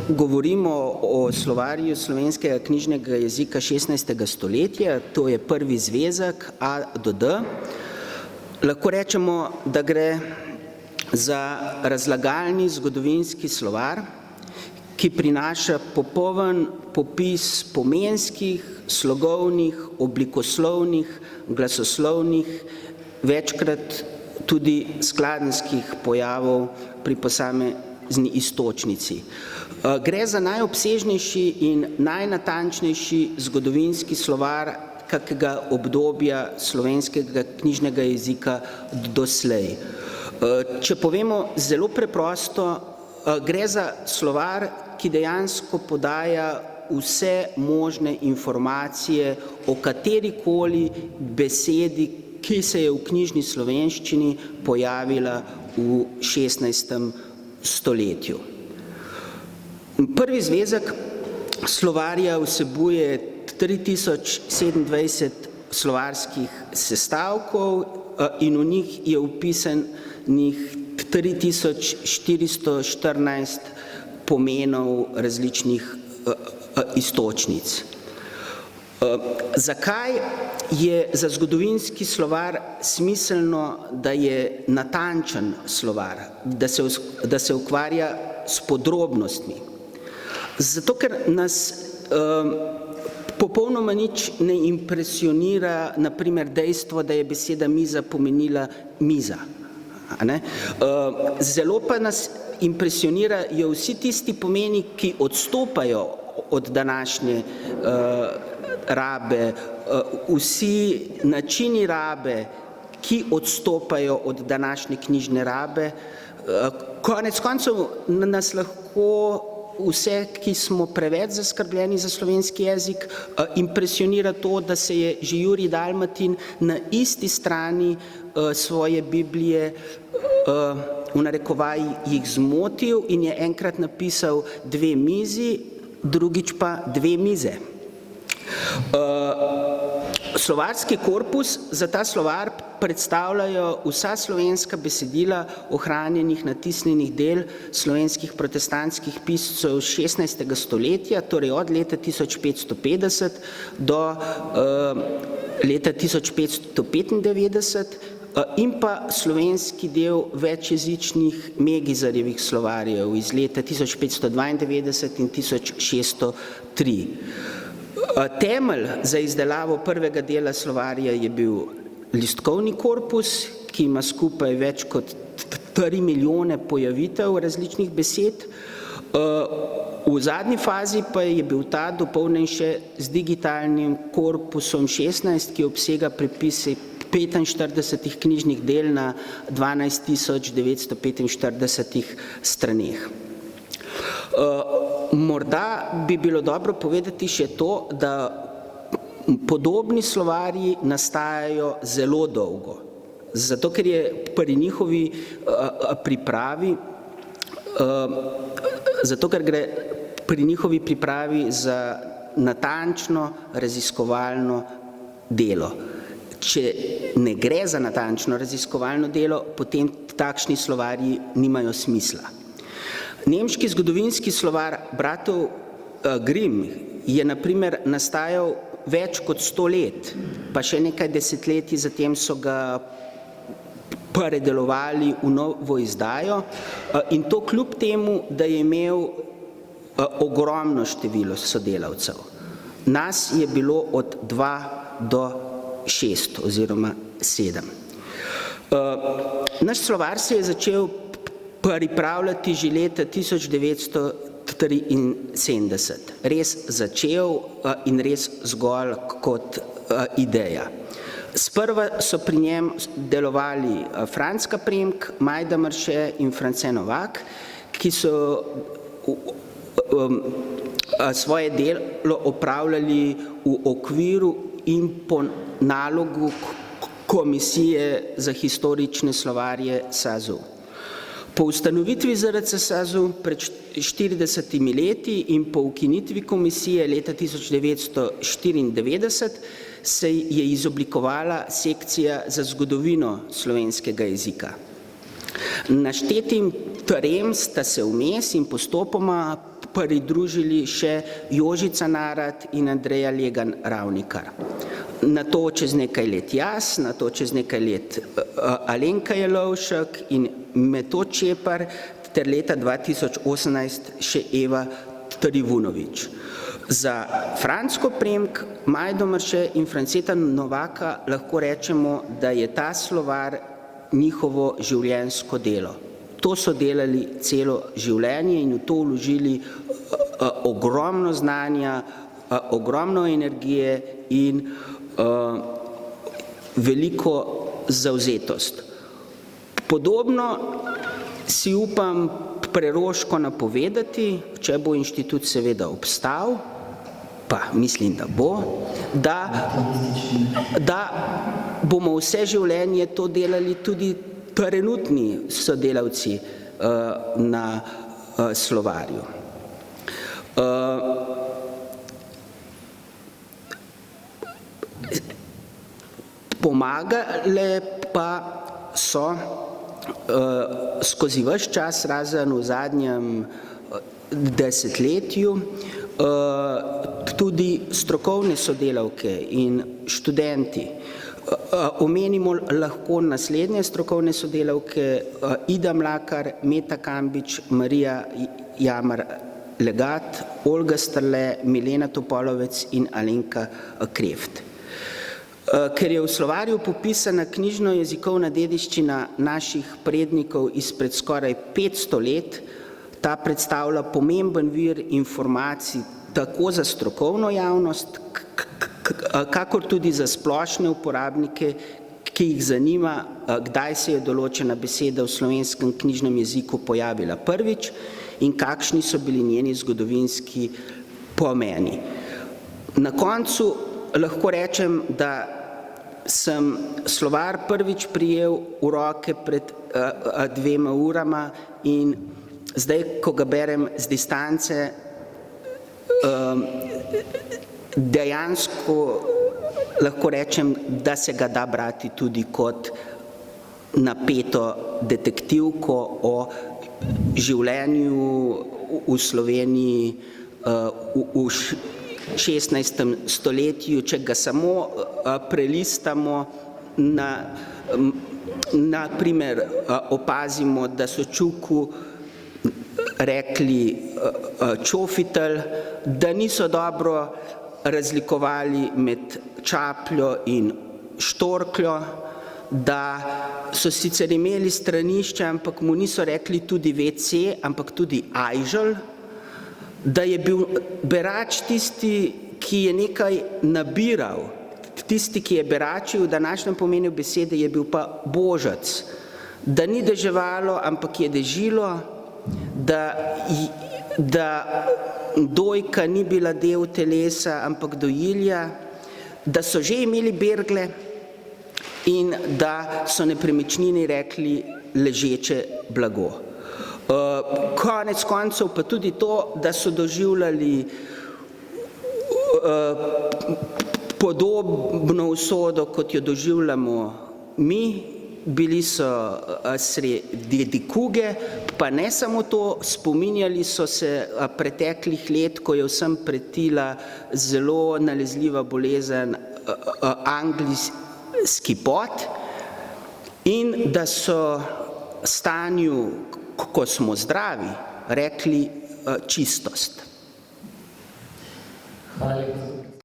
Govorimo o slovarju slovenskega knjižnega jezika 16. stoletja, to je prvi zvezek A do D. Lahko rečemo, da gre za razlagalni zgodovinski slovar, ki prinaša popoln popis pomenskih, slogovnih, oblikoslovnih, glasoslovnih, večkrat tudi skladenjskih pojavov pri posamezni iztočnici. Gre za najobsežnejši in najnatančnejši zgodovinski slovar kakega obdobja slovenskega knjižnega jezika doslej. Če povemo zelo preprosto, gre za slovar, ki dejansko podaja vse možne informacije o katerikoli besedi, ki se je v knjižni slovenščini pojavila v 16. stoletju. Prvi zvezek slovarja vsebuje 3027 slovarskih sestavkov in v njih je vpisanih 3414 pomenov različnih iztočnic. Zakaj je za zgodovinski slovar smiselno, da je natančen slovar, da se ukvarja s podrobnostmi? Zato, ker nas popolnoma nič ne impresionira, na primer dejstvo, da je beseda miza pomenila miza. Zelo pa nas impresionirajo vsi tisti pomeni, ki odstopajo od današnje rabe, vsi načini rabe, ki odstopajo od današnje knjižne rabe. Konec koncev nas lahko vse, ki smo preveč zaskrbljeni za slovenski jezik, impresionira to, da se je že Jurij Dalmatin na isti strani svoje Biblije v narekovajih zmotil in je enkrat napisal 2 mizi, drugič pa 2 mize. Slovarski korpus za ta slovar predstavljajo vsa slovenska besedila ohranjenih natisnjenih del slovenskih protestantskih piscev 16. stoletja, torej od leta 1550 do leta 1595 in pa slovenski del večjezičnih Megizarjevih slovarjev iz leta 1592 in 1603. Temelj za izdelavo prvega dela slovarja je bil listkovni korpus, ki ima skupaj več kot 3 milijone pojavitev različnih besed. V zadnji fazi pa je bil ta dopolnjen še z digitalnim korpusom 16, ki obsega prepise 45 knjižnih del na 12945 straneh. Morda bi bilo dobro povedati še to, da podobni slovarji nastajajo zelo dolgo, zato ker je pri njihovi pripravi, za natančno raziskovalno delo. Če ne gre za natančno raziskovalno delo, potem takšni slovarji nimajo smisla. Nemški zgodovinski slovar bratov Grimm je na primer nastajal več kot 100 let, pa še nekaj desetletij zatem so ga predelovali v novo izdajo in to kljub temu, da je imel ogromno število sodelavcev. Nas je bilo od 2 do 6 oziroma 7. Naš slovar se je začel pripravljati že leta 1973. Res začel in res zgolj kot ideja. Sprva so pri njem delovali Franc Kapremk, Majda Marše in France Novak, ki so svoje delo opravljali v okviru in po nalogu Komisije za historične slovarje SAZU. Po ustanovitvi ZRC SAZU pred 40 leti in po ukinitvi komisije leta 1994 se je izoblikovala sekcija za zgodovino slovenskega jezika. Naštetim trem sta se vmes in postopoma pridružili še Jožica Narat in Andreja Legan Ravnikar. Na to čez nekaj let jaz, na to čez nekaj let Alenka Jelovšek in Metod Čepar ter leta 2018 še Eva Trivunovič. Za Franco Premk, Majdo Marše in Franceta Novaka lahko rečemo, da je ta slovar njihovo življenjsko delo. To so delali celo življenje in v to vložili ogromno znanja, ogromno energije in veliko zavzetost. Podobno si upam preroško napovedati, če bo inštitut seveda obstal, pa mislim, da bo, da bomo vse življenje to delali tudi trenutni sodelavci na slovarju. Pomagale pa so skozi ves čas, razen v zadnjem desetletju, tudi strokovne sodelavke in študenti. Omenimo lahko naslednje strokovne sodelavke: Ida Mlakar, Meta Kambič, Marija Jamar Legat, Olga Strle, Milena Topolovec in Alenka Kreft. Ker je v slovarju popisana knjižno-jezikovna dediščina naših prednikov izpred skoraj 500 let, ta predstavlja pomemben vir informacij tako za strokovno javnost, kakor tudi za splošne uporabnike, ki jih zanima, kdaj se je določena beseda v slovenskem knjižnem jeziku pojavila prvič in kakšni so bili njeni zgodovinski pomeni. Na koncu lahko rečem, da sem slovar prvič prijel v roke pred 2 urama in zdaj, ko ga berem z distance, dejansko lahko rečem, da se ga da brati tudi kot napeto detektivko o življenju v Sloveniji v 16. stoletju, če ga samo prelistamo, na primer opazimo, da so Čuku rekli čofitelj, da niso dobro razlikovali med čapljo in štorkljo, da so sicer imeli stranišče, ampak mu niso rekli tudi WC, ampak tudi ajžel, da je bil berač tisti, ki je nekaj nabiral, tisti, ki je beračil, v današnjem pomenu besede je bil pa božac, da ni deževalo, ampak je dežilo, da dojka ni bila del telesa, ampak dojilja, da so že imeli bergle in da so nepremičnini rekli ležeče blago. Konec koncev pa tudi to, da so doživljali podobno usodo, kot jo doživljamo mi, bili so sredi kuge, pa ne samo to, spominjali so se preteklih let, ko je vsem pretila zelo nalezljiva bolezen anglijski pot, in da so stanju, ko smo zdravi, rekli čistost. Hvala lepa.